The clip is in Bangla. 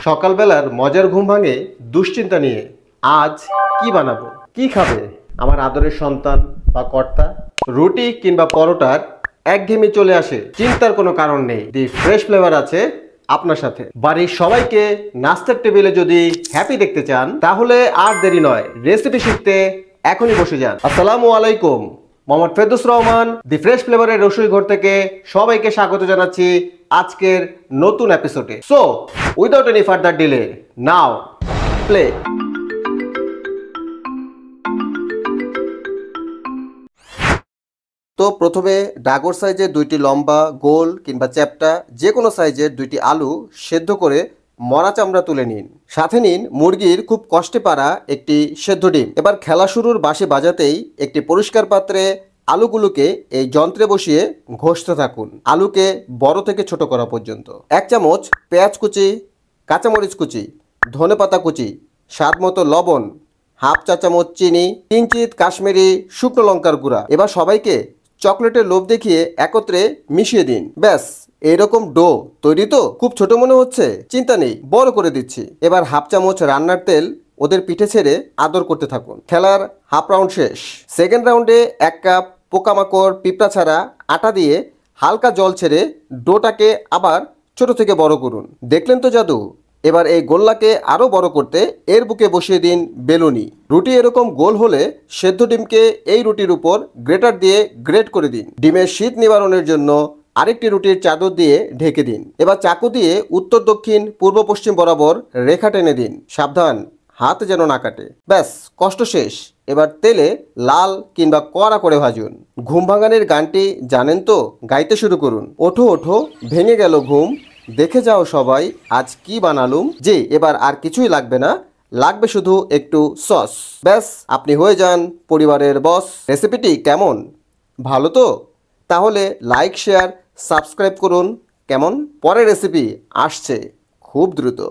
সকালবেলার মজার ঘুম ভাঙে দুশ্চিন্তা নিয়ে। আজ কি বানাবো, কি খাবে আমার আদরের সন্তান বা কর্তা? রুটি কিংবা পরোটার একঘেয়েমি চলে আসে, চিন্তার কোনো কারণ নেই। দি ফ্রেশ ফ্লেভার আছে আপনার সাথে। বাড়ির সবাইকে নাস্তার টেবিলে যদি হ্যাপি দেখতে চান, তাহলে আর দেরি নয়, রেসিপি শিখতে এখনই বসে যান। আসসালামু আলাইকুম, মোহাম্মদ ফেরদৌস রহমান দি ফ্রেশ ফ্লেভারের রসুই ঘর থেকে সবাইকে স্বাগত জানাচ্ছি আজকের নতুন এপিসোডে। So without any further delay, নাও প্লে। তো প্রথমে ডাগর সাইজের দুইটি লম্বা গোল কিংবা চ্যাপ্টা যে কোনো সাইজের দুইটি আলু সেদ্ধ করে মরা চামড়া তুলে নিন। সাথে নিন মুরগির খুব কষ্টে পারা একটি সেদ্ধ ডিম। এবার খেলা শুরুর বাঁশি বাজাতেই একটি পরিষ্কার পাত্রে আলুগুলোকে এই যন্ত্রে বসিয়ে ঘষতে থাকুন, আলুকে বড় থেকে ছোট করা পর্যন্ত। 1 চামচ পেঁয়াজ কুচি, কাঁচামরিচ কুচি, ধনেপাতা কুচি, স্বাদ মতো লবণ, হাফ চা চামচ চিনি, কিঞ্চিত কাশ্মীরি শুকনো লঙ্কার গুঁড়া। এবার সবাইকে চকলেটের লোভ দেখিয়ে একত্রে মিশিয়ে দিন। ব্যাস, এইরকম ডো তৈরি। তো খুব ছোট মনে হচ্ছে, চিন্তা নেই, বড় করে দিচ্ছি। এবার হাফ চামচ রান্নার তেল ওদের পিঠে ছেড়ে আদর করতে থাকুন। খেলার হাফ রাউন্ড শেষ। সেকেন্ড রাউন্ডে 1 কাপ পোকামাকড় পিঁপড়া ছাড়া আটা দিয়ে হালকা জল ছেড়ে ডোটাকে আবার ছোট থেকে বড় করুন। দেখলেন তো জাদু? এবার এই গোল্লাকে আরও বড় করতে এর বুকে বসিয়ে দিন বেলুনি। রুটি এরকম গোল হলে সেদ্ধ ডিমকে এই রুটির উপর গ্রেটার দিয়ে গ্রেট করে দিন। ডিমের শীত নিবারণের জন্য আরেকটি রুটির চাদর দিয়ে ঢেকে দিন। এবার চাকু দিয়ে উত্তর দক্ষিণ পূর্ব পশ্চিম বরাবর রেখা টেনে দিন, সাবধান হাত যেন না কাটে। ব্যাস, কষ্ট শেষ। এবার তেলে লাল কিংবা কড়া করে ভাজুন। ঘুম ভাঙানোর গানটি জানেন তো? গাইতে শুরু করুন। ওঠো ওঠো, ভেঙে গেল ঘুম, দেখে যাও সবাই আজ কি বানালুম। জি, এবার আর কিছুই লাগবে না, লাগবে শুধু একটু সস। ব্যাস, আপনি হয়ে যান পরিবারের বস। রেসিপিটি কেমন, ভালো তো? তাহলে লাইক, শেয়ার, সাবস্ক্রাইব করুন। কেমন? পরের রেসিপি আসছে খুব দ্রুত।